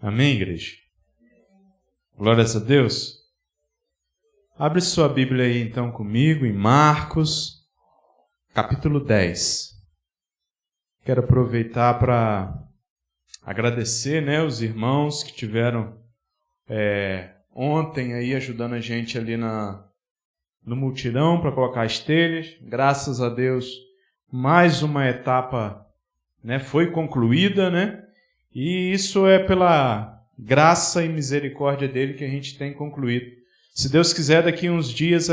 Amém, igreja? Glórias a Deus. Abre sua Bíblia aí então comigo em Marcos, capítulo 10. Quero aproveitar para agradecer, os irmãos que tiveram ontem aí ajudando a gente ali no multirão para colocar as telhas. Graças a Deus, mais uma etapa foi concluída, e isso é pela graça e misericórdia dele que a gente tem concluído. Se Deus quiser, daqui a uns dias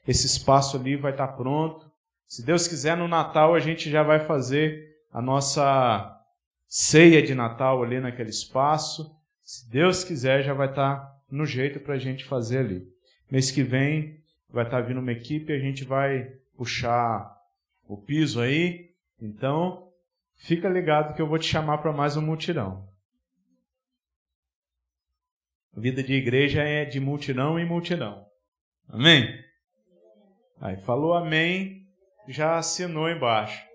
esse espaço ali vai estar pronto. Se Deus quiser, no Natal a gente já vai fazer a nossa ceia de Natal ali naquele espaço. Se Deus quiser, já vai estar no jeito para a gente fazer ali. Mês que vem vai estar vindo uma equipe e a gente vai puxar o piso aí. Então, fica ligado que eu vou te chamar para mais um mutirão. Vida de igreja é de mutirão em mutirão. Amém? Aí falou amém, já assinou embaixo.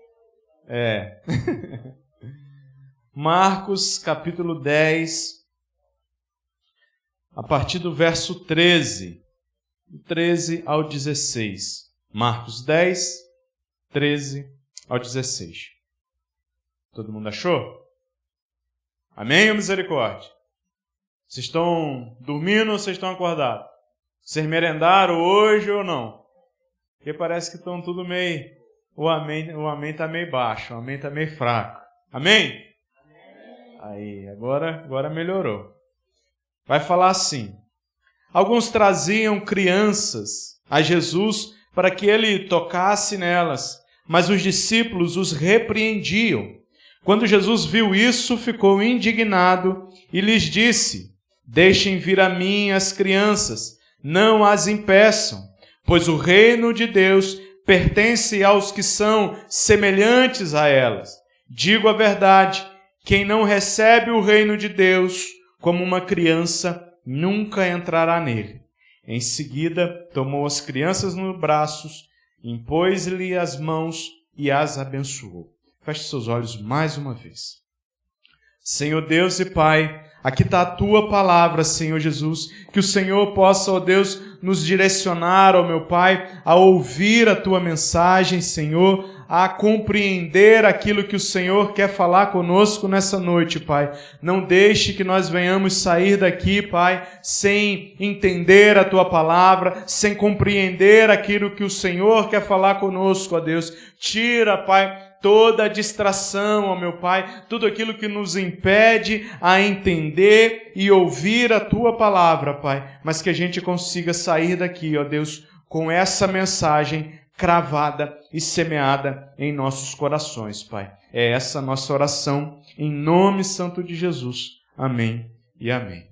Marcos capítulo 10, a partir do verso 13 ao 16. Marcos 10, 13 ao 16. Todo mundo achou? Amém ou misericórdia? Vocês estão dormindo ou vocês estão acordados? Vocês merendaram hoje ou não? Porque parece que estão tudo meio... O amém está meio baixo, o amém está meio fraco. Amém? Aí, agora melhorou. Vai falar assim. Alguns traziam crianças a Jesus para que ele tocasse nelas, mas os discípulos os repreendiam. Quando Jesus viu isso, ficou indignado e lhes disse: deixem vir a mim as crianças, não as impeçam, pois o reino de Deus pertence aos que são semelhantes a elas. Digo a verdade, quem não recebe o reino de Deus como uma criança, nunca entrará nele. Em seguida, tomou as crianças nos braços, impôs-lhe as mãos e as abençoou. Feche seus olhos mais uma vez. Senhor Deus e Pai, aqui está a Tua palavra, Senhor Jesus, que o Senhor possa, ó Deus, nos direcionar, ó meu Pai, a ouvir a Tua mensagem, Senhor, a compreender aquilo que o Senhor quer falar conosco nessa noite, Pai. Não deixe que nós venhamos sair daqui, Pai, sem entender a Tua palavra, sem compreender aquilo que o Senhor quer falar conosco, ó Deus. Tira, Pai, toda a distração, ó meu Pai, tudo aquilo que nos impede a entender e ouvir a Tua palavra, Pai, mas que a gente consiga sair daqui, ó Deus, com essa mensagem cravada e semeada em nossos corações, Pai. É essa a nossa oração, em nome santo de Jesus. Amém e amém.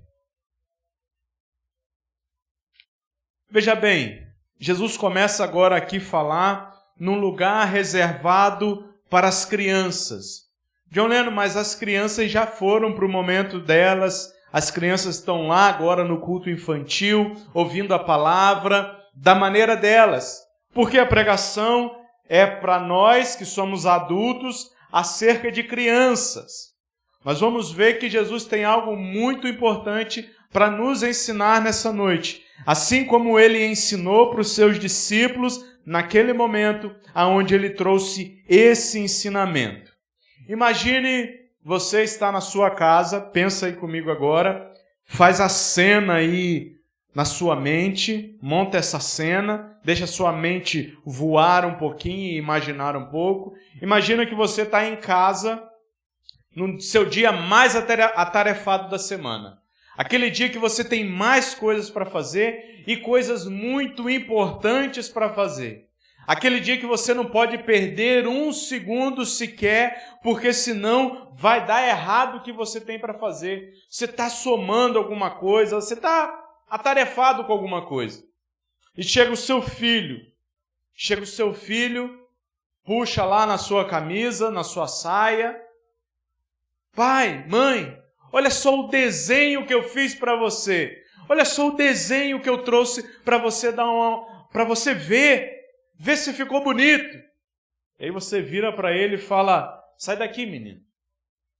Veja bem, Jesus começa agora aqui a falar num lugar reservado para as crianças. John Lennon, mas as crianças já foram para o momento delas, as crianças estão lá agora no culto infantil, ouvindo a palavra da maneira delas, porque a pregação é para nós que somos adultos acerca de crianças. Mas vamos ver que Jesus tem algo muito importante para nos ensinar nessa noite, assim como ele ensinou para os seus discípulos naquele momento aonde ele trouxe esse ensinamento. Imagine você estar na sua casa, pensa aí comigo agora, faz a cena aí na sua mente, monta essa cena, deixa a sua mente voar um pouquinho e imaginar um pouco. Imagina que você está em casa no seu dia mais atarefado da semana. Aquele dia que você tem mais coisas para fazer e coisas muito importantes para fazer. Aquele dia que você não pode perder um segundo sequer, porque senão vai dar errado o que você tem para fazer. Você está somando alguma coisa, você está atarefado com alguma coisa. E chega o seu filho, puxa lá na sua camisa, na sua saia. Pai, mãe, olha só o desenho que eu fiz para você. Olha só o desenho que eu trouxe para você para você ver se ficou bonito. E aí você vira para ele e fala: sai daqui, menino.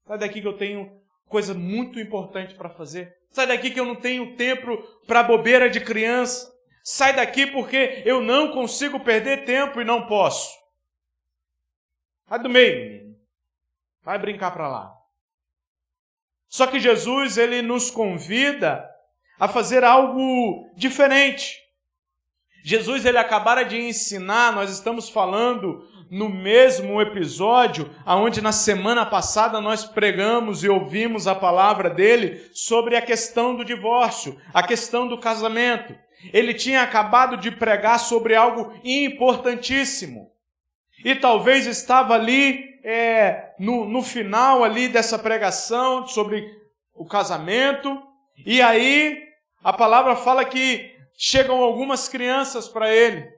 Sai daqui que eu tenho coisa muito importante para fazer. Sai daqui que eu não tenho tempo para bobeira de criança. Sai daqui porque eu não consigo perder tempo e não posso. Sai do meio, menino. Vai brincar para lá. Só que Jesus, ele nos convida a fazer algo diferente. Jesus, ele acabara de ensinar, nós estamos falando no mesmo episódio, onde na semana passada nós pregamos e ouvimos a palavra dele sobre a questão do divórcio, a questão do casamento. Ele tinha acabado de pregar sobre algo importantíssimo. E talvez estava ali, no final ali dessa pregação sobre o casamento, e aí a palavra fala que chegam algumas crianças para ele.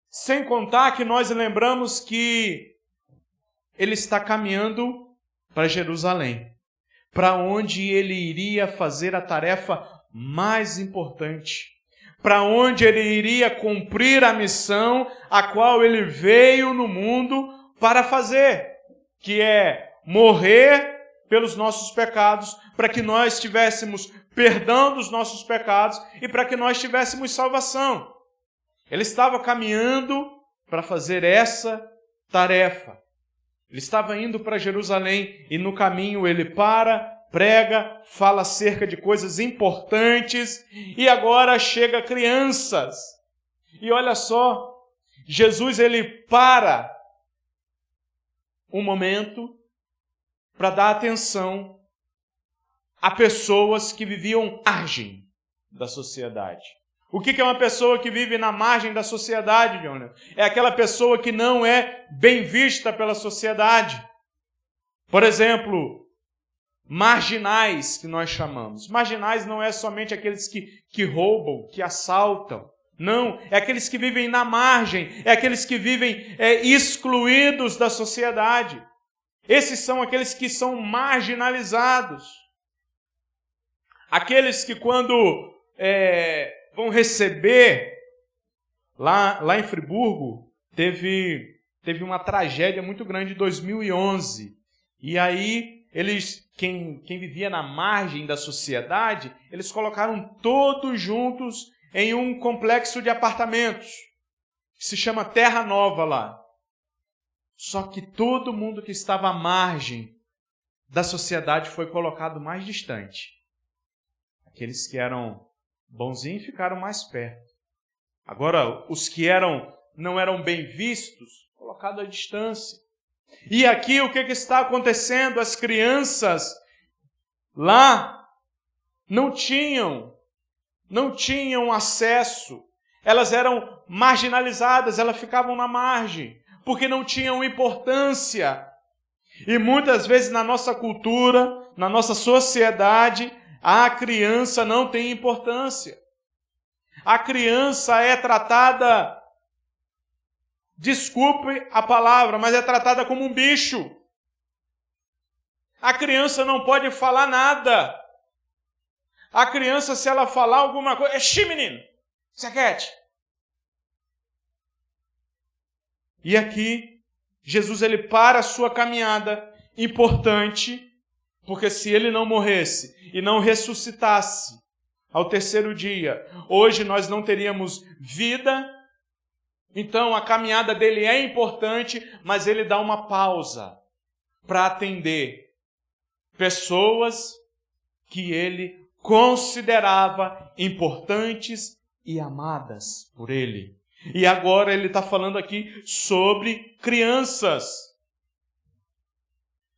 Sem contar que nós lembramos que ele está caminhando para Jerusalém, para onde ele iria fazer a tarefa mais importante, para onde ele iria cumprir a missão a qual ele veio no mundo para fazer, que é morrer pelos nossos pecados, para que nós tivéssemos perdão dos nossos pecados e para que nós tivéssemos salvação. Ele estava caminhando para fazer essa tarefa. Ele estava indo para Jerusalém e no caminho ele prega, fala acerca de coisas importantes e agora chega crianças. E olha só, Jesus ele para um momento para dar atenção a pessoas que viviam à margem da sociedade. O que é uma pessoa que vive na margem da sociedade, Jonas? É aquela pessoa que não é bem vista pela sociedade. Por exemplo, marginais, que nós chamamos. Marginais não é somente aqueles que roubam, que assaltam. Não, é aqueles que vivem na margem, é aqueles que vivem excluídos da sociedade. Esses são aqueles que são marginalizados. Aqueles que quando vão receber, lá em Friburgo, teve uma tragédia muito grande em 2011. E aí, quem vivia na margem da sociedade, eles colocaram todos juntos em um complexo de apartamentos, que se chama Terra Nova lá. Só que todo mundo que estava à margem da sociedade foi colocado mais distante. Aqueles que eram bonzinhos ficaram mais perto. Agora, os que não eram bem vistos, colocados à distância. E aqui o que está acontecendo? As crianças lá não tinham acesso. Elas eram marginalizadas, elas ficavam na margem, porque não tinham importância. E muitas vezes na nossa cultura, na nossa sociedade, a criança não tem importância. A criança é tratada, desculpe a palavra, mas é tratada como um bicho. A criança não pode falar nada. A criança, se ela falar alguma coisa, menino, se aquiete. E aqui, Jesus ele para a sua caminhada importante, porque se ele não morresse e não ressuscitasse ao terceiro dia, hoje nós não teríamos vida. Então a caminhada dele é importante, mas ele dá uma pausa para atender pessoas que ele considerava importantes e amadas por ele. E agora ele está falando aqui sobre crianças.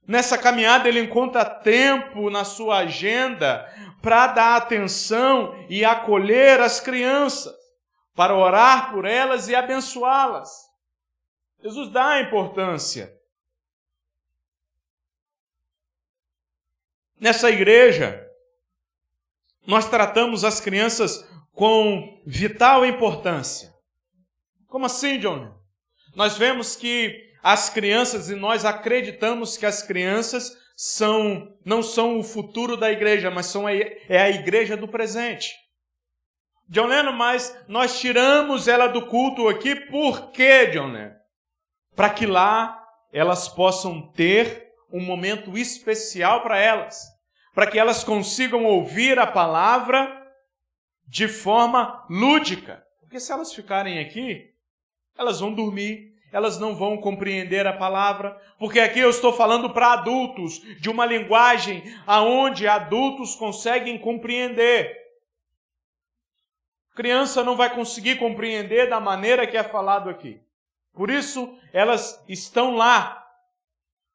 Nessa caminhada ele encontra tempo na sua agenda para dar atenção e acolher as crianças, para orar por elas e abençoá-las. Jesus dá importância. Nessa igreja, nós tratamos as crianças com vital importância. Como assim, John? Nós vemos que as crianças, e nós acreditamos que as crianças não são o futuro da igreja, mas é a igreja do presente. John Lennon, mas nós tiramos ela do culto aqui, por quê, John Lennon? Para que lá elas possam ter um momento especial para elas, para que elas consigam ouvir a palavra de forma lúdica. Porque se elas ficarem aqui, elas vão dormir, elas não vão compreender a palavra, porque aqui eu estou falando para adultos, de uma linguagem aonde adultos conseguem compreender. Criança não vai conseguir compreender da maneira que é falado aqui. Por isso, elas estão lá,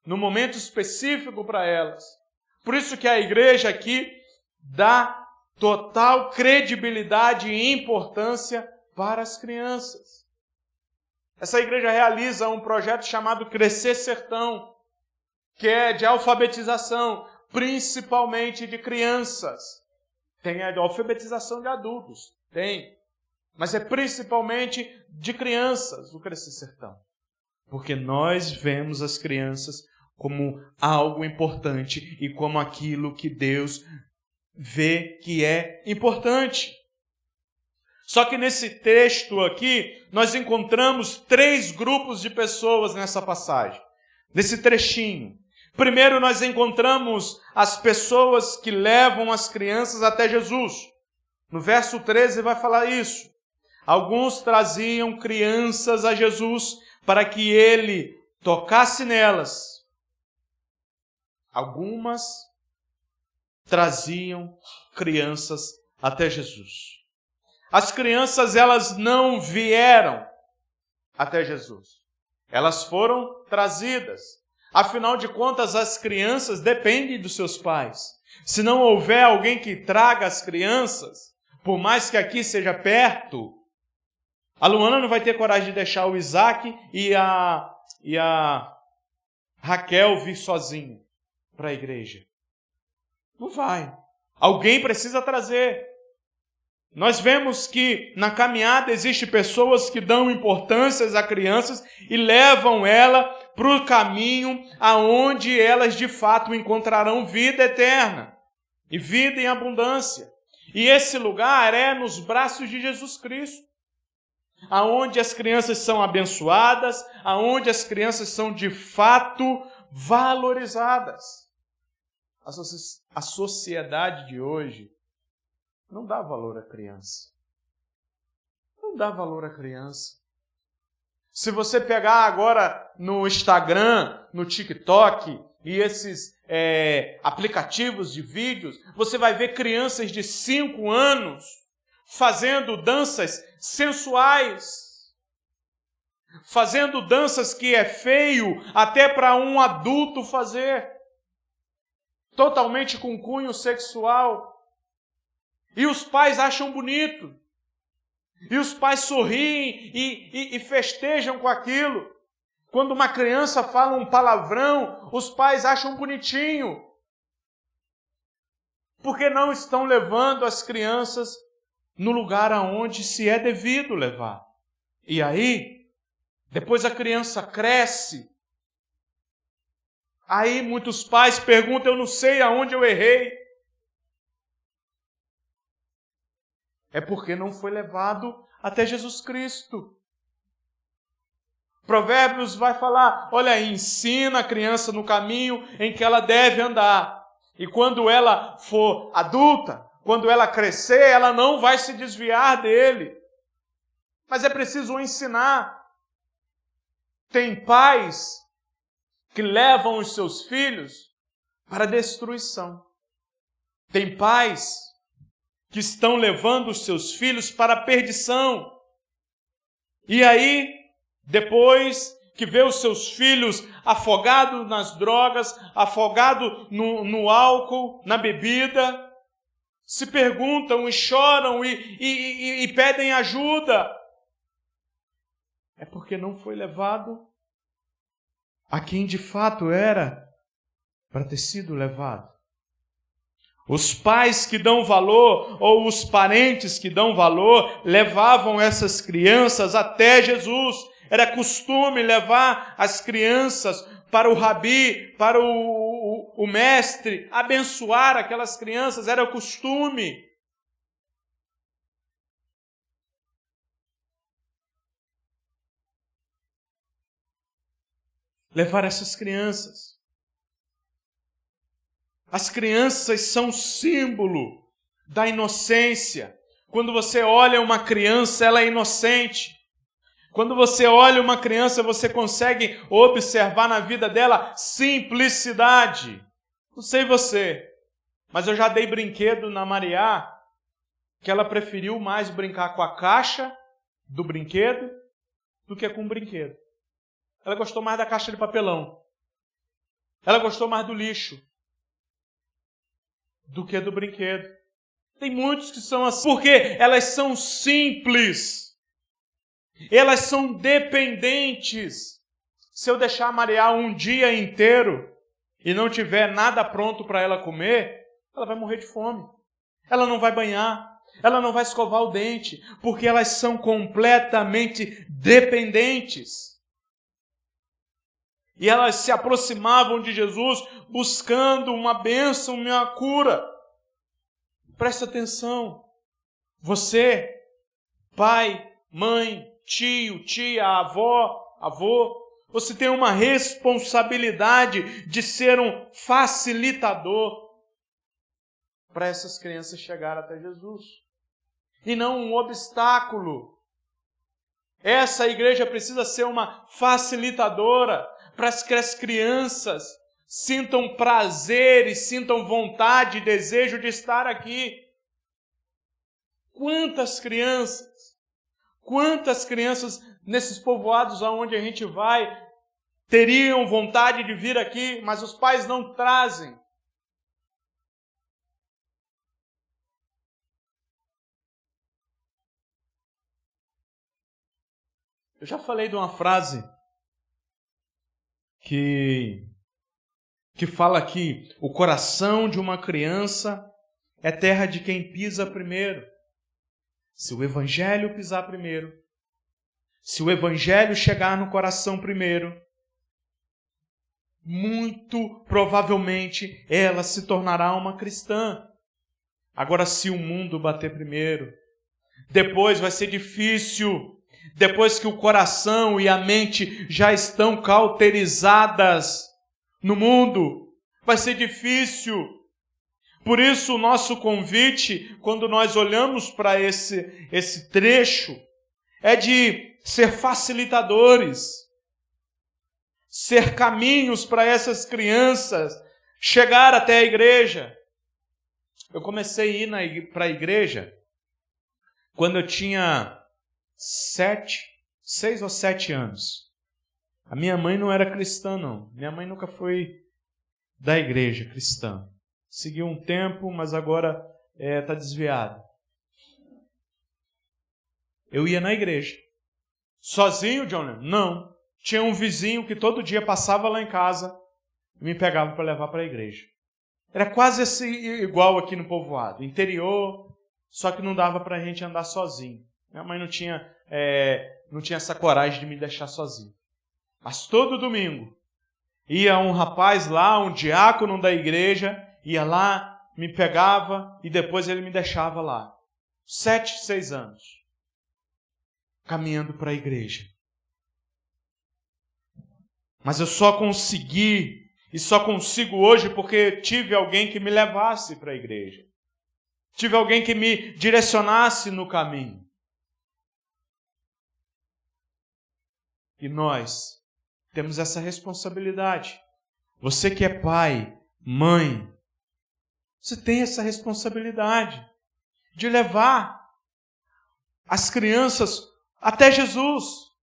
no momento específico para elas. Por isso que a igreja aqui dá total credibilidade e importância para as crianças. Essa igreja realiza um projeto chamado Crescer Sertão, que é de alfabetização, principalmente de crianças. Tem a alfabetização de adultos, tem. Mas é principalmente de crianças o Crescer Sertão. Porque nós vemos as crianças como algo importante e como aquilo que Deus vê que é importante. Só que nesse texto aqui, nós encontramos 3 grupos de pessoas nessa passagem, nesse trechinho. Primeiro, nós encontramos as pessoas que levam as crianças até Jesus. No verso 13 vai falar isso. Alguns traziam crianças a Jesus para que ele tocasse nelas. Algumas traziam crianças até Jesus. As crianças, elas não vieram até Jesus. Elas foram trazidas. Afinal de contas, as crianças dependem dos seus pais. Se não houver alguém que traga as crianças, por mais que aqui seja perto, a Luana não vai ter coragem de deixar o Isaac e a Raquel vir sozinho para a igreja. Não vai. Alguém precisa trazer. Nós vemos que na caminhada existem pessoas que dão importância a crianças e levam ela para o caminho aonde elas de fato encontrarão vida eterna e vida em abundância. E esse lugar é nos braços de Jesus Cristo, aonde as crianças são abençoadas, aonde as crianças são de fato valorizadas. A sociedade de hoje não dá valor à criança. Não dá valor à criança. Se você pegar agora no Instagram, no TikTok e esses aplicativos de vídeos, você vai ver crianças de 5 anos fazendo danças sensuais, fazendo danças que é feio até para um adulto fazer, totalmente com cunho sexual. E os pais acham bonito. E os pais sorriem e festejam com aquilo. Quando uma criança fala um palavrão, os pais acham bonitinho. Porque não estão levando as crianças no lugar aonde se é devido levar. E aí, depois a criança cresce. Aí muitos pais perguntam, eu não sei aonde eu errei. É porque não foi levado até Jesus Cristo. Provérbios vai falar, olha, ensina a criança no caminho em que ela deve andar. E quando ela for adulta, quando ela crescer, ela não vai se desviar dele. Mas é preciso ensinar. Tem pais que levam os seus filhos para a destruição. Tem pais que estão levando os seus filhos para a perdição. E aí, depois que vê os seus filhos afogados nas drogas, afogados no álcool, na bebida, se perguntam e choram e pedem ajuda. É porque não foi levado a quem de fato era para ter sido levado. Os pais que dão valor, ou os parentes que dão valor, levavam essas crianças até Jesus. Era costume levar as crianças para o rabi, para o mestre, abençoar aquelas crianças, era o costume. Levar essas crianças. As crianças são símbolo da inocência. Quando você olha uma criança, ela é inocente. Quando você olha uma criança, você consegue observar na vida dela simplicidade. Não sei você, mas eu já dei brinquedo na Mariá que ela preferiu mais brincar com a caixa do brinquedo do que com o brinquedo. Ela gostou mais da caixa de papelão. Ela gostou mais do lixo do que do brinquedo. Tem muitos que são assim, porque elas são simples. Elas são dependentes. Se eu deixar a Mariá um dia inteiro e não tiver nada pronto para ela comer, ela vai morrer de fome. Ela não vai banhar. Ela não vai escovar o dente, porque elas são completamente dependentes. E elas se aproximavam de Jesus buscando uma bênção, uma cura. Presta atenção. Você, pai, mãe, tio, tia, avô, você tem uma responsabilidade de ser um facilitador para essas crianças chegarem até Jesus. E não um obstáculo. Essa igreja precisa ser uma facilitadora para que as crianças sintam prazer e sintam vontade e desejo de estar aqui. Quantas crianças nesses povoados aonde a gente vai teriam vontade de vir aqui, mas os pais não trazem. Eu já falei de uma frase que fala que o coração de uma criança é terra de quem pisa primeiro. Se o evangelho pisar primeiro, se o evangelho chegar no coração primeiro, muito provavelmente ela se tornará uma cristã. Agora, se o mundo bater primeiro, depois vai ser difícil. Depois que o coração e a mente já estão cauterizadas no mundo, vai ser difícil. Por isso o nosso convite, quando nós olhamos para esse trecho, é de ser facilitadores, ser caminhos para essas crianças chegar até a igreja. Eu comecei a ir para a igreja quando eu tinha 6 ou 7 anos. A minha mãe não era cristã, não. Minha mãe nunca foi da igreja cristã. Seguiu um tempo, mas agora está desviada. Eu ia na igreja. Sozinho, John? Não. Tinha um vizinho que todo dia passava lá em casa e me pegava para levar para a igreja. Era quase assim, igual aqui no povoado. Interior, só que não dava para a gente andar sozinho. Minha mãe não tinha essa coragem de me deixar sozinho. Mas todo domingo ia um rapaz lá, um diácono da igreja, ia lá, me pegava e depois ele me deixava lá. 7, 6 anos. Caminhando para a igreja. Mas eu só consegui e só consigo hoje porque tive alguém que me levasse para a igreja. Tive alguém que me direcionasse no caminho. E nós temos essa responsabilidade. Você que é pai, mãe, você tem essa responsabilidade de levar as crianças até Jesus,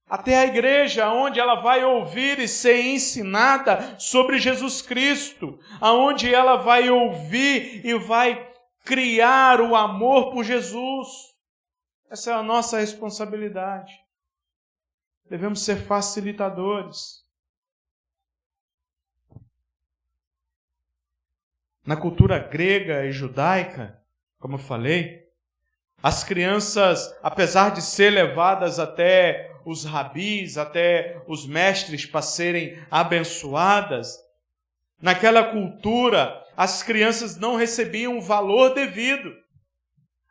até a igreja, onde ela vai ouvir e ser ensinada sobre Jesus Cristo, aonde ela vai ouvir e vai criar o amor por Jesus. Essa é a nossa responsabilidade. Devemos ser facilitadores. Na cultura grega e judaica, como eu falei, as crianças, apesar de ser levadas até os rabis, até os mestres para serem abençoadas, naquela cultura, as crianças não recebiam o valor devido.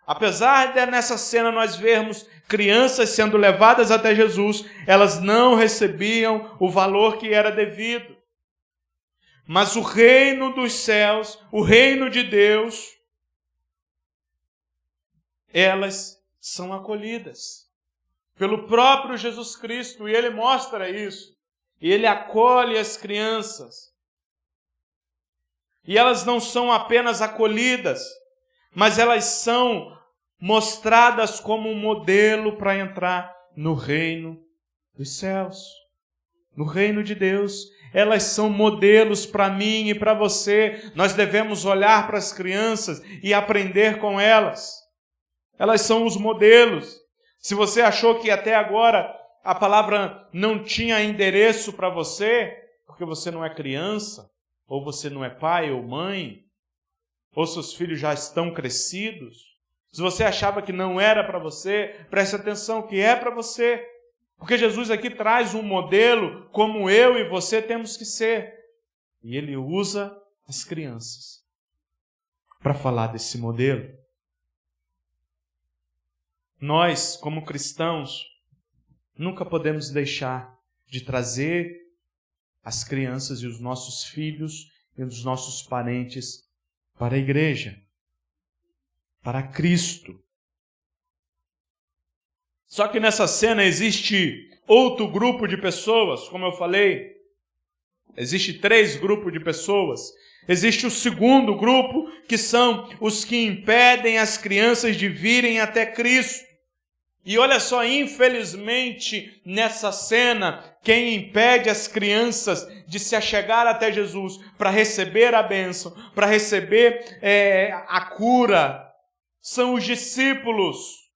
Apesar de nessa cena nós vermos crianças sendo levadas até Jesus, elas não recebiam o valor que era devido. Mas o reino dos céus, o reino de Deus, elas são acolhidas pelo próprio Jesus Cristo, e Ele mostra isso. E Ele acolhe as crianças. E elas não são apenas acolhidas, mas elas são mostradas como um modelo para entrar no reino dos céus, no reino de Deus. Elas são modelos para mim e para você. Nós devemos olhar para as crianças e aprender com elas. Elas são os modelos. Se você achou que até agora a palavra não tinha endereço para você, porque você não é criança, ou você não é pai ou mãe, ou seus filhos já estão crescidos, se você achava que não era para você, preste atenção que é para você. Porque Jesus aqui traz um modelo como eu e você temos que ser. E Ele usa as crianças para falar desse modelo. Nós, como cristãos, nunca podemos deixar de trazer as crianças e os nossos filhos e os nossos parentes para a igreja, para Cristo. Só que nessa cena existe outro grupo de pessoas, como eu falei. Existe 3 grupos de pessoas. Existe o segundo grupo, que são os que impedem as crianças de virem até Cristo. E olha só, infelizmente, nessa cena, quem impede as crianças de se achegar até Jesus para receber a bênção, para receber a cura, são os discípulos.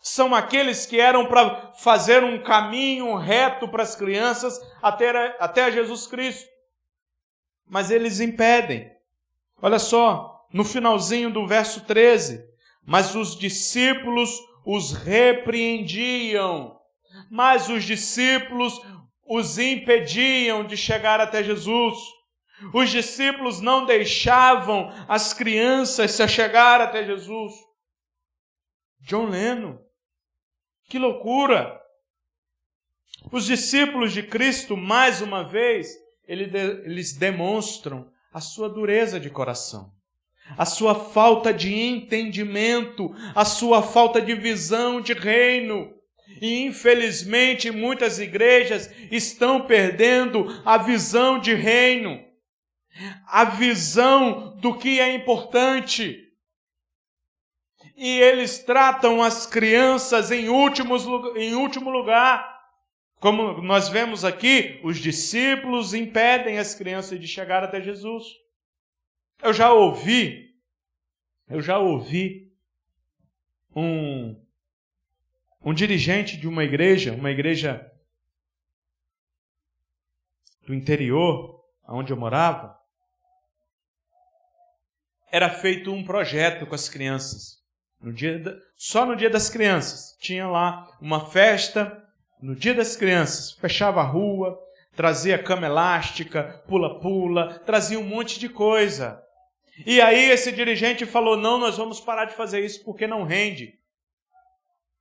São aqueles que eram para fazer um caminho reto para as crianças até Jesus Cristo. Mas eles impedem. Olha só, no finalzinho do verso 13. Mas os discípulos os repreendiam. Mas os discípulos os impediam de chegar até Jesus. Os discípulos não deixavam as crianças se achegar até Jesus. John Lennon. Que loucura! Os discípulos de Cristo, mais uma vez, eles demonstram a sua dureza de coração, a sua falta de entendimento, a sua falta de visão de reino. E, infelizmente, muitas igrejas estão perdendo a visão de reino, a visão do que é importante. E eles tratam as crianças em último lugar. Como nós vemos aqui, os discípulos impedem as crianças de chegar até Jesus. Eu já ouvi um dirigente de uma igreja do interior, onde eu morava, era feito um projeto com as crianças. Só no dia das crianças. Tinha lá uma festa no dia das crianças. Fechava a rua, trazia cama elástica, pula-pula, trazia um monte de coisa. E aí esse dirigente falou, não, nós vamos parar de fazer isso porque não rende.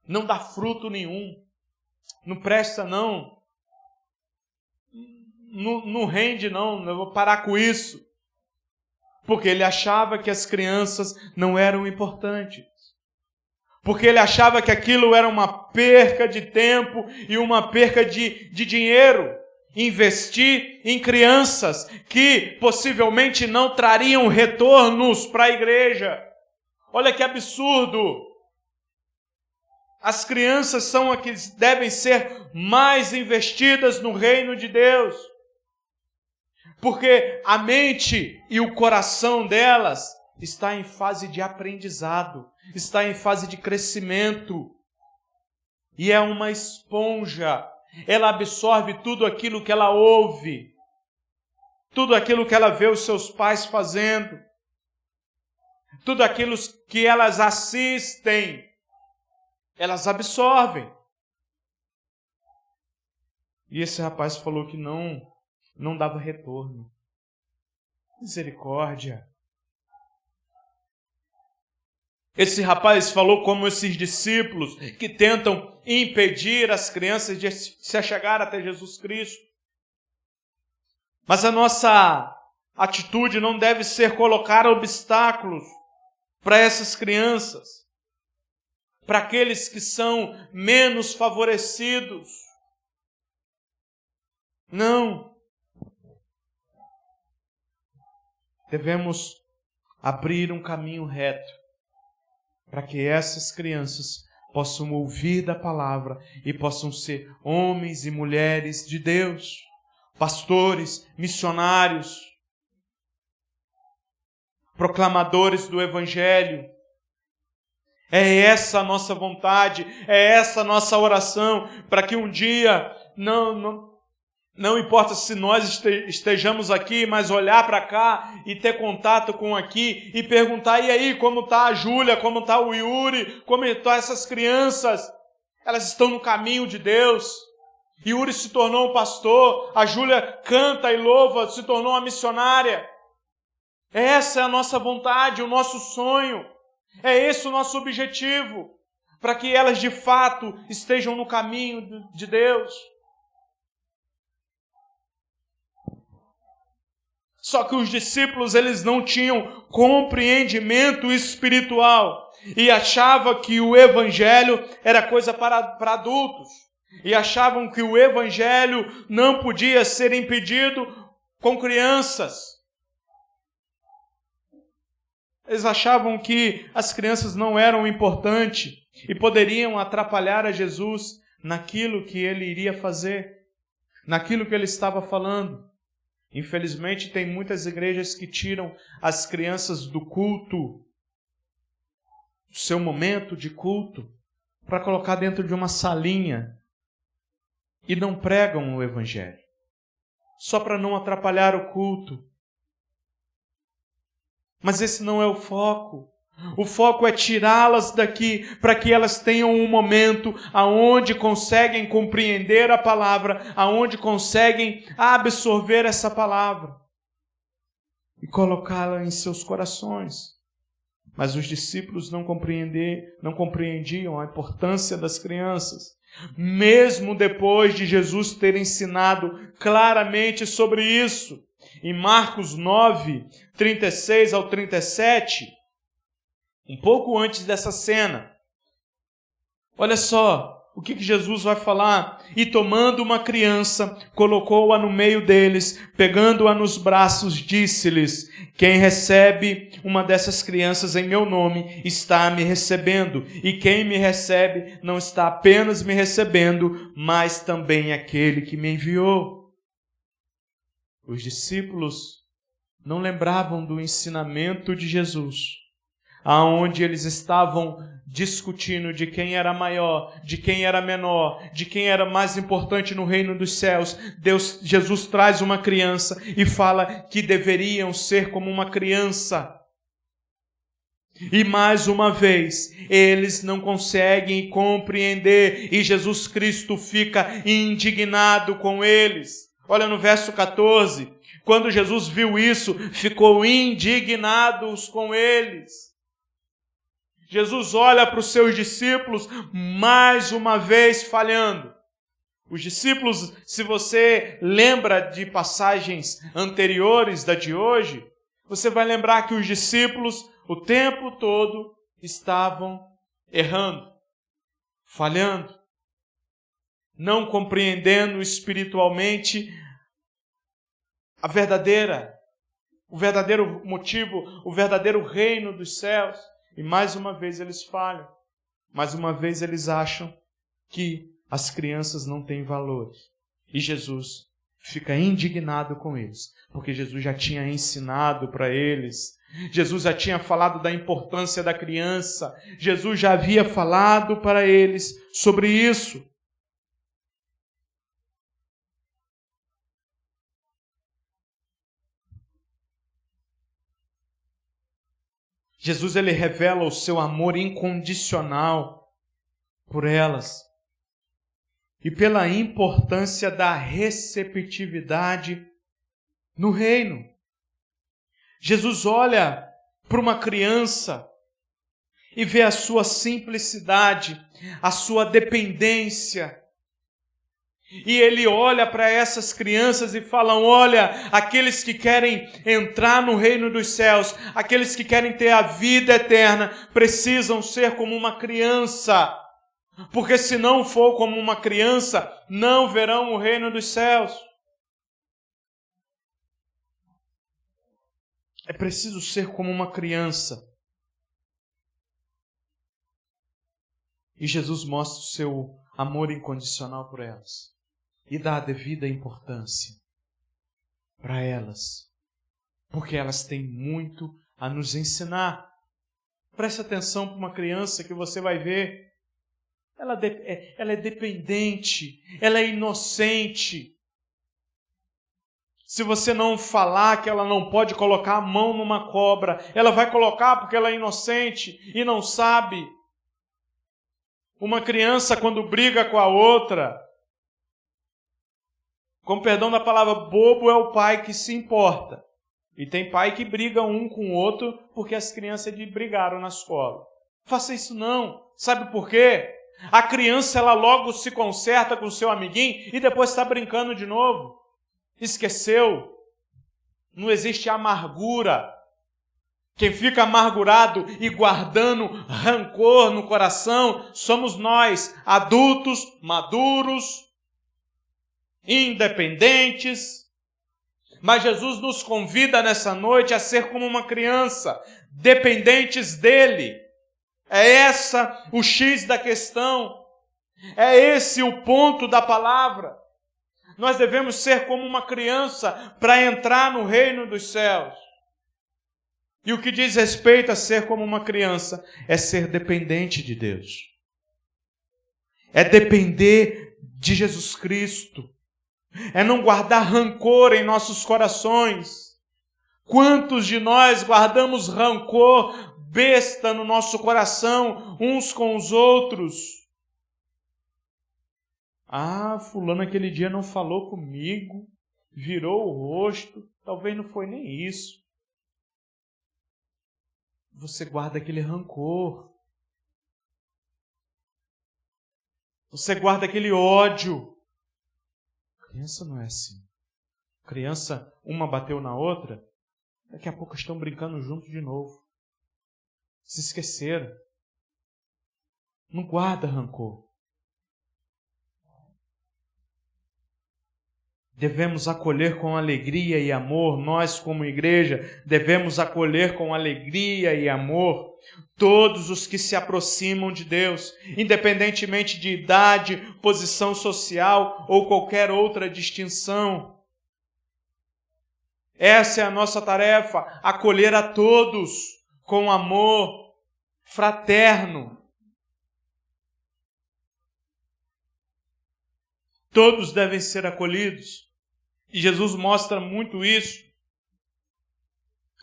Não dá fruto nenhum. Não presta não. Não rende não, eu vou parar com isso. Porque ele achava que as crianças não eram importantes. Porque ele achava que aquilo era uma perca de tempo e uma perca de dinheiro. Investir em crianças que possivelmente não trariam retornos para a igreja. Olha que absurdo! As crianças são as que devem ser mais investidas no reino de Deus. Porque a mente e o coração delas está em fase de aprendizado, está em fase de crescimento. E é uma esponja. Ela absorve tudo aquilo que ela ouve, tudo aquilo que ela vê os seus pais fazendo, tudo aquilo que elas assistem, elas absorvem. E esse rapaz falou que não dava retorno. Misericórdia. Esse rapaz falou como esses discípulos que tentam impedir as crianças de se achegar até Jesus Cristo. Mas a nossa atitude não deve ser colocar obstáculos para essas crianças, para aqueles que são menos favorecidos. Não. Devemos abrir um caminho reto para que essas crianças possam ouvir da palavra e possam ser homens e mulheres de Deus, pastores, missionários, proclamadores do Evangelho. É essa a nossa vontade, é essa a nossa oração, para que um dia, não importa se nós estejamos aqui, mas olhar para cá e ter contato com aqui e perguntar, e aí, como está a Júlia, como está o Yuri, como estão essas crianças? Elas estão no caminho de Deus. Yuri se tornou um pastor, a Júlia canta e louva, se tornou uma missionária. Essa é a nossa vontade, o nosso sonho. É esse o nosso objetivo, para que elas de fato estejam no caminho de Deus. Só que os discípulos, eles não tinham compreendimento espiritual e achavam que o Evangelho era coisa para adultos. E achavam que o Evangelho não podia ser impedido com crianças. Eles achavam que as crianças não eram importantes e poderiam atrapalhar a Jesus naquilo que ele iria fazer, naquilo que ele estava falando. Infelizmente, tem muitas igrejas que tiram as crianças do culto, do seu momento de culto, para colocar dentro de uma salinha e não pregam o Evangelho, só para não atrapalhar o culto. Mas esse não é o foco. O foco é tirá-las daqui para que elas tenham um momento aonde conseguem compreender a palavra, aonde conseguem absorver essa palavra e colocá-la em seus corações. Mas os discípulos não compreendiam a importância das crianças. Mesmo depois de Jesus ter ensinado claramente sobre isso. Em Marcos 9, 36 ao 37, um pouco antes dessa cena, olha só o que Jesus vai falar. E tomando uma criança, colocou-a no meio deles, pegando-a nos braços, disse-lhes: quem recebe uma dessas crianças em meu nome, está me recebendo. E quem me recebe, não está apenas me recebendo, mas também aquele que me enviou. Os discípulos não lembravam do ensinamento de Jesus, aonde eles estavam discutindo de quem era maior, de quem era menor, de quem era mais importante no reino dos céus. Jesus traz uma criança e fala que deveriam ser como uma criança. E mais uma vez, eles não conseguem compreender e Jesus Cristo fica indignado com eles. Olha no verso 14, quando Jesus viu isso, ficou indignado com eles. Jesus olha para os seus discípulos, mais uma vez falhando. Os discípulos, se você lembra de passagens anteriores da de hoje, você vai lembrar que os discípulos, o tempo todo, estavam errando, falhando, não compreendendo espiritualmente o verdadeiro motivo, o verdadeiro reino dos céus. E mais uma vez eles falham. Mais uma vez eles acham que as crianças não têm valor. E Jesus fica indignado com eles, porque Jesus já tinha ensinado para eles. Jesus já tinha falado da importância da criança. Jesus já havia falado para eles sobre isso. Jesus, ele revela o seu amor incondicional por elas e pela importância da receptividade no reino. Jesus olha para uma criança e vê a sua simplicidade, a sua dependência. E ele olha para essas crianças e fala: olha, aqueles que querem entrar no reino dos céus, aqueles que querem ter a vida eterna, precisam ser como uma criança. Porque se não for como uma criança, não verão o reino dos céus. É preciso ser como uma criança. E Jesus mostra o seu amor incondicional por elas. E dá a devida importância para elas. Porque elas têm muito a nos ensinar. Preste atenção para uma criança que você vai ver. Ela é dependente, ela é inocente. Se você não falar que ela não pode colocar a mão numa cobra, ela vai colocar porque ela é inocente e não sabe. Uma criança, quando briga com a outra, com perdão da palavra, bobo é o pai que se importa. E tem pai que briga um com o outro porque as crianças brigaram na escola. Faça isso não. Sabe por quê? A criança, ela logo se conserta com o seu amiguinho e depois está brincando de novo. Esqueceu. Não existe amargura. Quem fica amargurado e guardando rancor no coração somos nós, adultos, maduros, independentes. Mas Jesus nos convida nessa noite a ser como uma criança, dependentes dele. É essa o X da questão. É esse o ponto da palavra. Nós devemos ser como uma criança para entrar no reino dos céus. E o que diz respeito a ser como uma criança é ser dependente de Deus. É depender de Jesus Cristo. É não guardar rancor em nossos corações. Quantos de nós guardamos rancor besta no nosso coração, uns com os outros? Ah, fulano aquele dia não falou comigo, virou o rosto, talvez não foi nem isso. Você guarda aquele rancor. Você guarda aquele ódio. Criança não é assim. Criança, uma bateu na outra, daqui a pouco estão brincando juntos de novo. Se esqueceram. Não guarda rancor. Devemos acolher com alegria e amor, nós como igreja, devemos acolher com alegria e amor todos os que se aproximam de Deus, independentemente de idade, posição social ou qualquer outra distinção. Essa é a nossa tarefa, acolher a todos com amor fraterno. Todos devem ser acolhidos. E Jesus mostra muito isso.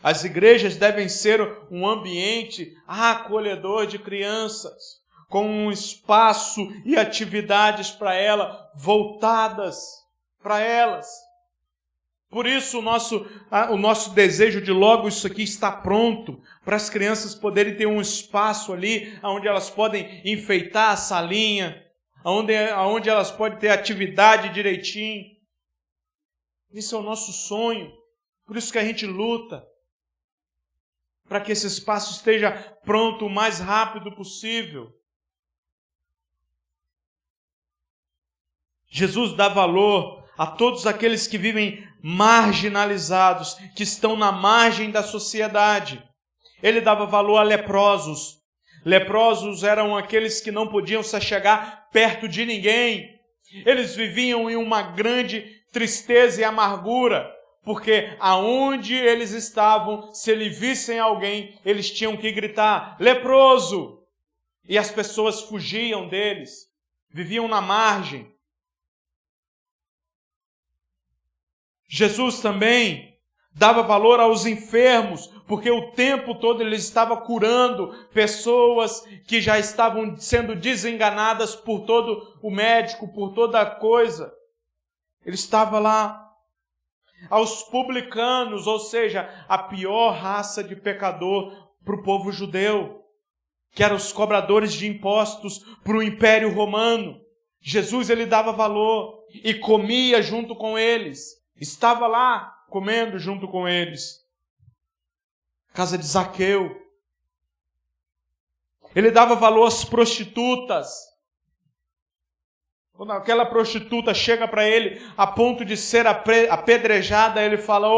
As igrejas devem ser um ambiente acolhedor de crianças, com um espaço e atividades para elas, voltadas para elas. Por isso o nosso desejo de logo isso aqui está pronto, para as crianças poderem ter um espaço ali, onde elas podem enfeitar a salinha, onde elas podem ter atividade direitinho. Isso é o nosso sonho. Por isso que a gente luta. Para que esse espaço esteja pronto o mais rápido possível. Jesus dá valor a todos aqueles que vivem marginalizados, que estão na margem da sociedade. Ele dava valor a leprosos. Leprosos eram aqueles que não podiam se chegar perto de ninguém. Eles viviam em uma grande tristeza e amargura, porque aonde eles estavam, se eles vissem alguém, eles tinham que gritar, leproso! E as pessoas fugiam deles, viviam na margem. Jesus também dava valor aos enfermos, porque o tempo todo ele estava curando pessoas que já estavam sendo desenganadas por todo o médico, por toda a coisa. Ele estava lá. Aos publicanos, ou seja, a pior raça de pecador para o povo judeu, que eram os cobradores de impostos para o Império Romano. Jesus, ele dava valor e comia junto com eles. Estava lá comendo junto com eles. Casa de Zaqueu. Ele dava valor às prostitutas. Quando aquela prostituta chega para ele a ponto de ser apedrejada, ele fala,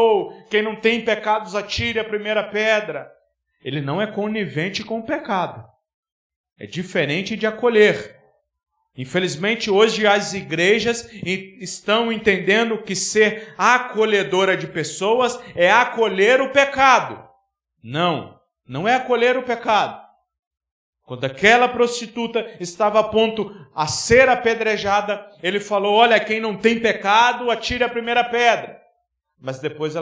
quem não tem pecados atire a primeira pedra. Ele não é conivente com o pecado. É diferente de acolher. Infelizmente, hoje as igrejas estão entendendo que ser acolhedora de pessoas é acolher o pecado. Não é acolher o pecado. Quando aquela prostituta estava a ponto a ser apedrejada, ele falou, olha, quem não tem pecado, atire a primeira pedra. Mas depois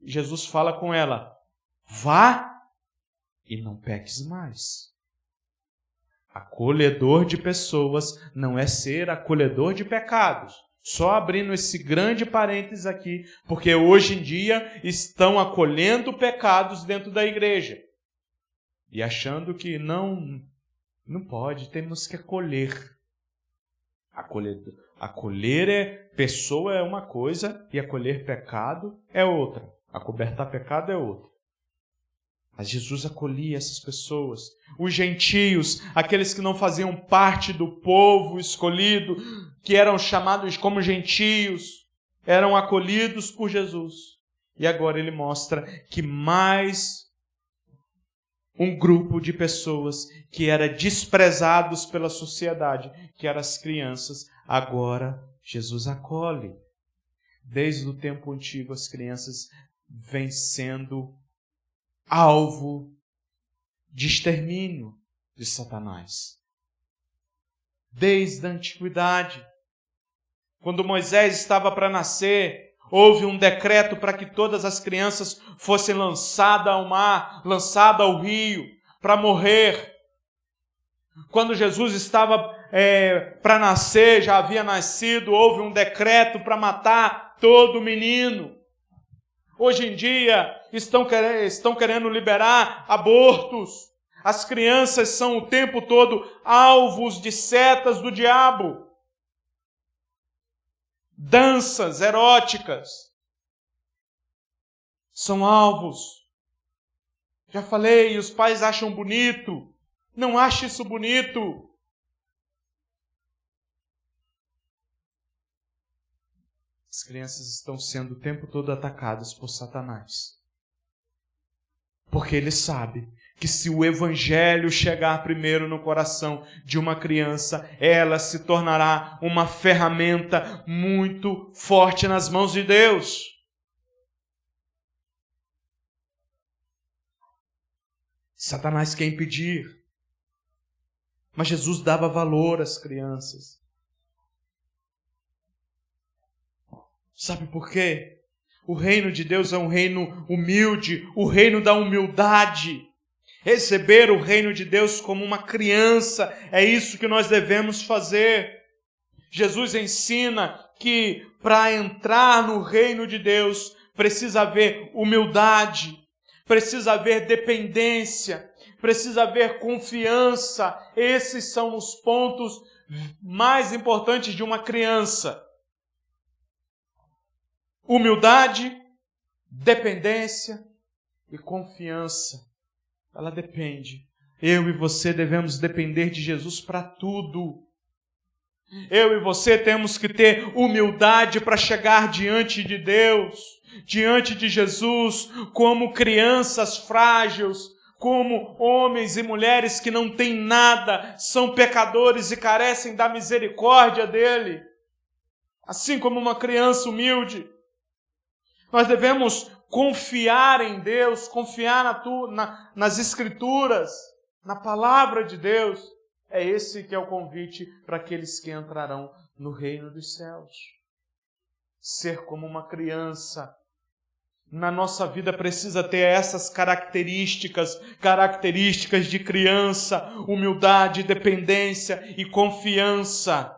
Jesus fala com ela, vá e não peques mais. Acolhedor de pessoas não é ser acolhedor de pecados. Só abrindo esse grande parênteses aqui, porque hoje em dia estão acolhendo pecados dentro da igreja. E achando que não pode, temos que acolher. Acolher pessoa é uma coisa e acolher pecado é outra. Acobertar pecado é outra. Mas Jesus acolhia essas pessoas. Os gentios, aqueles que não faziam parte do povo escolhido, que eram chamados como gentios, eram acolhidos por Jesus. E agora ele mostra que mais um grupo de pessoas que era desprezados pela sociedade, que eram as crianças, agora Jesus acolhe. Desde o tempo antigo, as crianças vêm sendo alvo de extermínio de Satanás. Desde a antiguidade, quando Moisés estava para nascer, houve um decreto para que todas as crianças fossem lançadas ao mar, lançadas ao rio, para morrer. Quando Jesus estava para nascer, já havia nascido, houve um decreto para matar todo menino. Hoje em dia, estão querendo liberar abortos. As crianças são o tempo todo alvos de setas do diabo. Danças eróticas são alvos. Já falei, os pais acham bonito. Não ache isso bonito. As crianças estão sendo o tempo todo atacadas por Satanás. Porque ele sabe que se o evangelho chegar primeiro no coração de uma criança, ela se tornará uma ferramenta muito forte nas mãos de Deus. Satanás quer impedir. Mas Jesus dava valor às crianças. Sabe por quê? O reino de Deus é um reino humilde, o reino da humildade. Receber o reino de Deus como uma criança, é isso que nós devemos fazer. Jesus ensina que para entrar no reino de Deus precisa haver humildade, precisa haver dependência, precisa haver confiança. Esses são os pontos mais importantes de uma criança. Humildade, dependência e confiança. Ela depende. Eu e você devemos depender de Jesus para tudo. Eu e você temos que ter humildade para chegar diante de Deus, diante de Jesus, como crianças frágeis, como homens e mulheres que não têm nada, são pecadores e carecem da misericórdia dele. Assim como uma criança humilde. Nós devemos confiar em Deus, confiar nas Escrituras, na Palavra de Deus. É esse que é o convite para aqueles que entrarão no reino dos céus. Ser como uma criança. Na nossa vida precisa ter essas características de criança, humildade, dependência e confiança.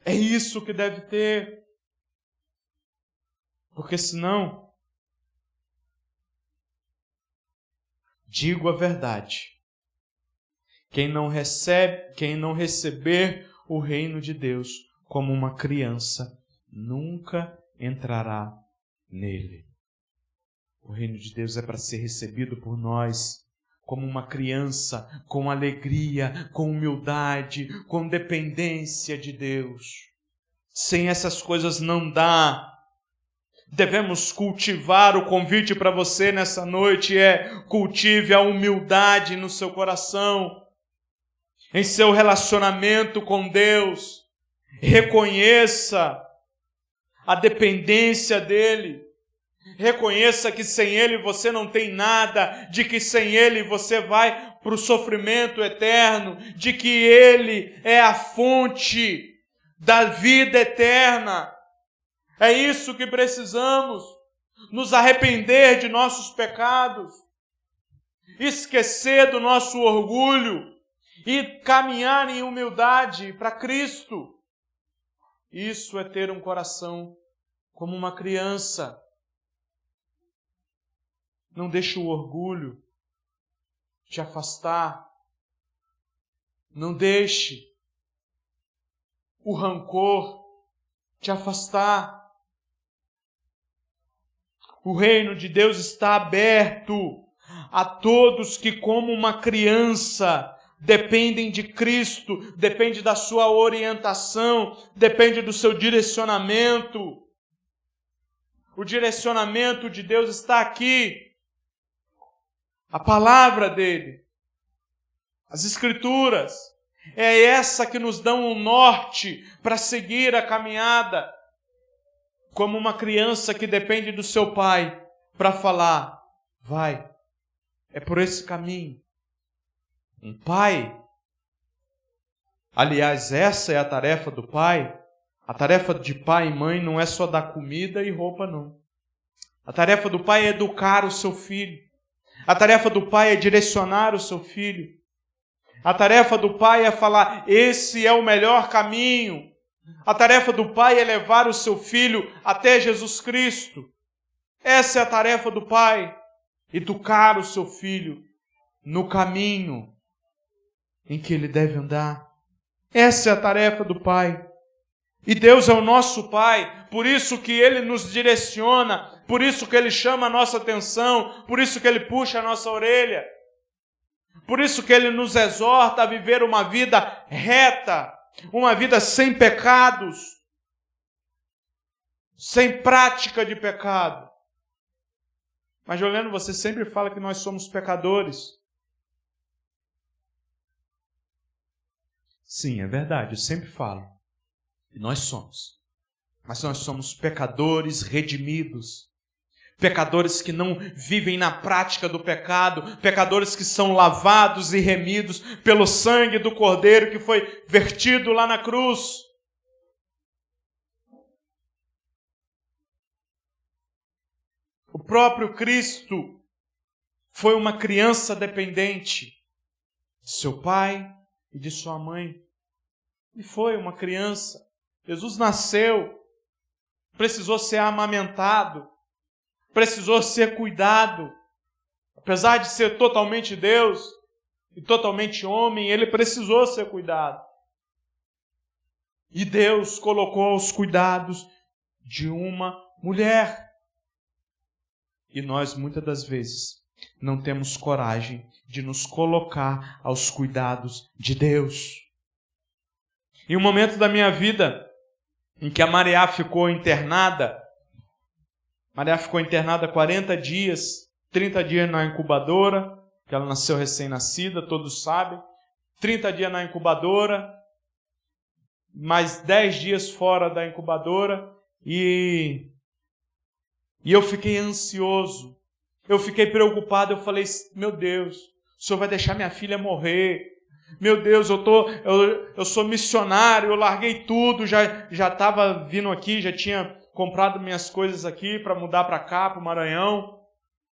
É isso que deve ter. Porque senão, digo a verdade, Quem não receber o reino de Deus como uma criança, nunca entrará nele. O reino de Deus é para ser recebido por nós como uma criança, com alegria, com humildade, com dependência de Deus. Sem essas coisas não dá. Devemos cultivar. O convite para você nessa noite cultive a humildade no seu coração, em seu relacionamento com Deus. Reconheça a dependência dEle. Reconheça que sem Ele você não tem nada, de que sem Ele você vai para o sofrimento eterno, de que Ele é a fonte da vida eterna. É isso que precisamos, nos arrepender de nossos pecados, esquecer do nosso orgulho e caminhar em humildade para Cristo. Isso é ter um coração como uma criança. Não deixe o orgulho te afastar. Não deixe o rancor te afastar. O reino de Deus está aberto a todos que, como uma criança, dependem de Cristo, depende da sua orientação, depende do seu direcionamento. O direcionamento de Deus está aqui. A palavra dele, as Escrituras, é essa que nos dão um norte para seguir a caminhada. Como uma criança que depende do seu pai para falar, vai, é por esse caminho. Um pai, aliás, essa é a tarefa do pai. A tarefa de pai e mãe não é só dar comida e roupa, não. A tarefa do pai é educar o seu filho. A tarefa do pai é direcionar o seu filho. A tarefa do pai é falar, esse é o melhor caminho. A tarefa do pai é levar o seu filho até Jesus Cristo. Essa é a tarefa do pai. Educar o seu filho no caminho em que ele deve andar. Essa é a tarefa do pai. E Deus é o nosso Pai, por isso que Ele nos direciona, por isso que Ele chama a nossa atenção, por isso que Ele puxa a nossa orelha, por isso que Ele nos exorta a viver uma vida reta, uma vida sem pecados, sem prática de pecado. Mas, Juliano, você sempre fala que nós somos pecadores. Sim, é verdade, eu sempre falo. E nós somos. Mas nós somos pecadores redimidos. Pecadores que não vivem na prática do pecado. Pecadores que são lavados e remidos pelo sangue do Cordeiro que foi vertido lá na cruz. O próprio Cristo foi uma criança dependente de seu pai e de sua mãe. E foi uma criança. Jesus nasceu, precisou ser amamentado, precisou ser cuidado. Apesar de ser totalmente Deus e totalmente homem, ele precisou ser cuidado. E Deus colocou os cuidados de uma mulher. E nós, muitas das vezes, não temos coragem de nos colocar aos cuidados de Deus. Em um momento da minha vida, em que a Mariá ficou internada 40 dias, 30 dias na incubadora, que ela nasceu recém-nascida, todos sabem, 30 dias na incubadora, mais 10 dias fora da incubadora, e eu fiquei ansioso, eu fiquei preocupado, eu falei, meu Deus, o Senhor vai deixar minha filha morrer? Meu Deus, eu sou missionário, eu larguei tudo, já estava vindo aqui, já tinha comprado minhas coisas aqui para mudar para cá, para o Maranhão.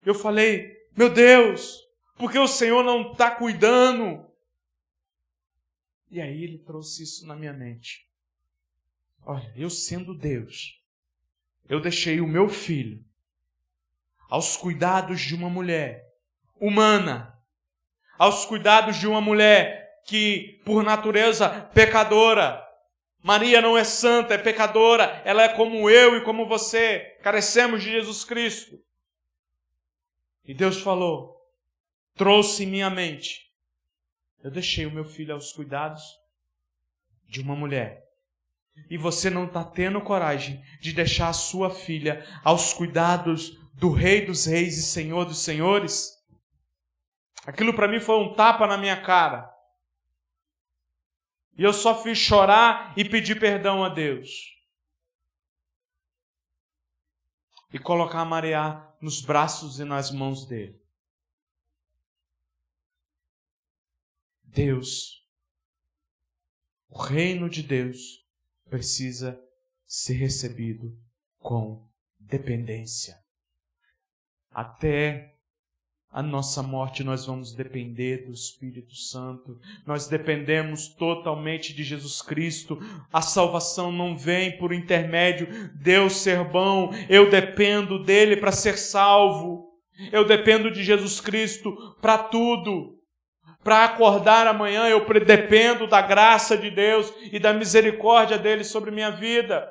Eu falei, meu Deus, por que o Senhor não está cuidando? E aí Ele trouxe isso na minha mente. Olha, eu sendo Deus, eu deixei o meu filho aos cuidados de uma mulher humana, aos cuidados de uma mulher que, por natureza, pecadora. Maria não é santa, é pecadora. Ela é como eu e como você. Carecemos de Jesus Cristo. E Deus falou, trouxe em minha mente. Eu deixei o meu filho aos cuidados de uma mulher. E você não está tendo coragem de deixar a sua filha aos cuidados do Rei dos Reis e Senhor dos Senhores? Aquilo para mim foi um tapa na minha cara. E eu só fiz chorar e pedir perdão a Deus. E colocar a Maria nos braços e nas mãos dele. Deus, o reino de Deus precisa ser recebido com dependência. Até a nossa morte nós vamos depender do Espírito Santo. Nós dependemos totalmente de Jesus Cristo. A salvação não vem por intermédio de eu ser bom. Eu dependo dele para ser salvo. Eu dependo de Jesus Cristo para tudo. Para acordar amanhã eu dependo da graça de Deus e da misericórdia dele sobre minha vida.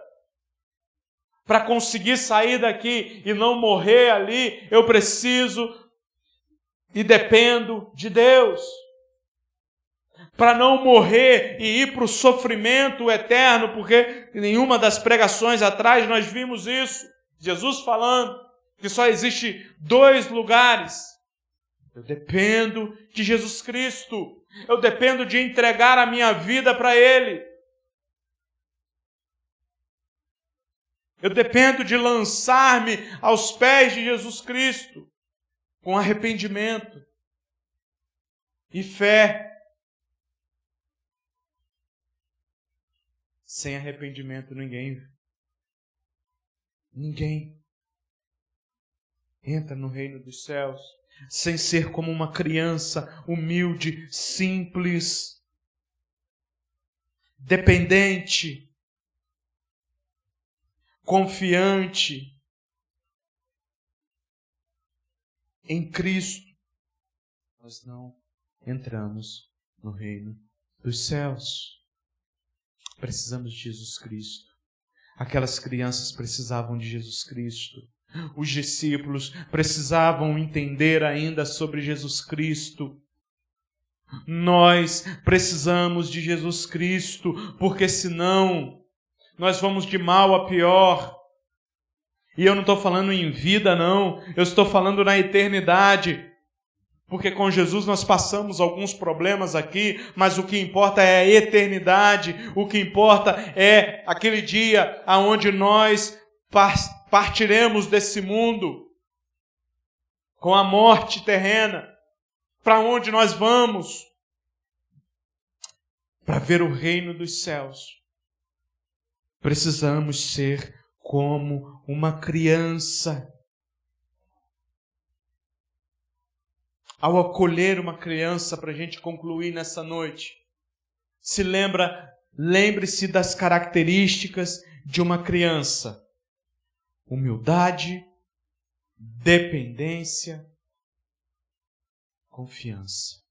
Para conseguir sair daqui e não morrer ali, eu preciso e dependo de Deus. Para não morrer e ir para o sofrimento eterno, porque em nenhuma das pregações atrás nós vimos isso. Jesus falando que só existe 2 lugares. Eu dependo de Jesus Cristo. Eu dependo de entregar a minha vida para Ele. Eu dependo de lançar-me aos pés de Jesus Cristo. Com arrependimento e fé. Sem arrependimento ninguém entra no reino dos céus. Sem ser como uma criança humilde, simples, dependente, confiante em Cristo, nós não entramos no reino dos céus. Precisamos de Jesus Cristo. Aquelas crianças precisavam de Jesus Cristo. Os discípulos precisavam entender ainda sobre Jesus Cristo. Nós precisamos de Jesus Cristo, porque senão nós vamos de mal a pior. E eu não estou falando em vida, não. Eu estou falando na eternidade. Porque com Jesus nós passamos alguns problemas aqui, mas o que importa é a eternidade. O que importa é aquele dia onde nós partiremos desse mundo com a morte terrena. Para onde nós vamos? Para ver o reino dos céus. Precisamos ser como uma criança. Ao acolher uma criança, para a gente concluir nessa noite, lembre-se das características de uma criança. Humildade, dependência, confiança.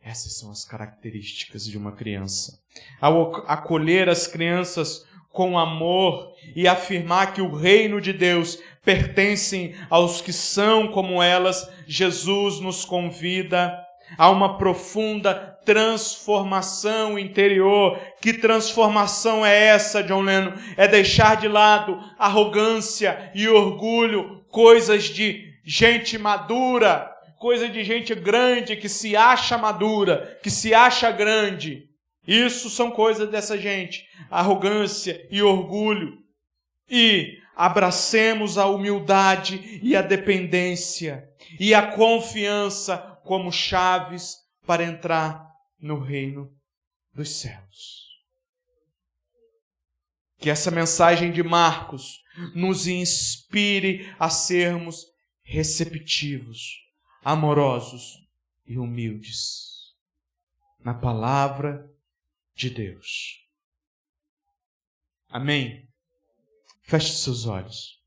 Essas são as características de uma criança. Ao acolher as crianças com amor e afirmar que o reino de Deus pertence aos que são como elas, Jesus nos convida a uma profunda transformação interior. Que transformação é essa, John Lennon? É deixar de lado arrogância e orgulho, coisas de gente madura, coisa de gente grande que se acha madura, que se acha grande. Isso são coisas dessa gente, arrogância e orgulho. E abracemos a humildade e a dependência e a confiança como chaves para entrar no reino dos céus. Que essa mensagem de Marcos nos inspire a sermos receptivos, amorosos e humildes na palavra de Deus. Amém? Feche seus olhos.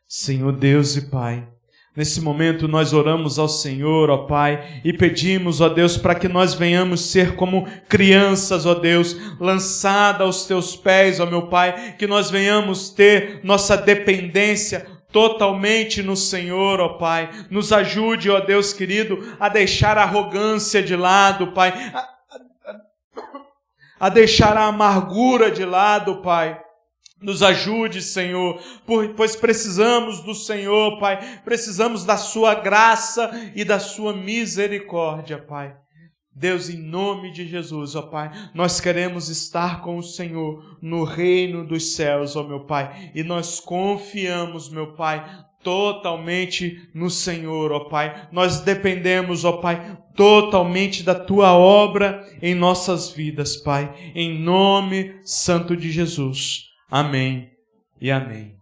Senhor Deus e Pai, Nesse momento nós oramos ao Senhor, ó Pai, e pedimos, ó Deus, para que nós venhamos ser como crianças, ó Deus, lançada aos Teus pés, ó meu Pai, que nós venhamos ter nossa dependência totalmente no Senhor, ó Pai. Nos ajude, ó Deus querido, a deixar a arrogância de lado, Pai, a deixar a amargura de lado, Pai. Nos ajude, Senhor, pois precisamos do Senhor, Pai. Precisamos da Sua graça e da Sua misericórdia, Pai. Deus, em nome de Jesus, ó Pai, nós queremos estar com o Senhor no reino dos céus, ó meu Pai. E nós confiamos, meu Pai, totalmente no Senhor, ó Pai. Nós dependemos, ó Pai, totalmente da Tua obra em nossas vidas, Pai. Em nome santo de Jesus. Amém e amém.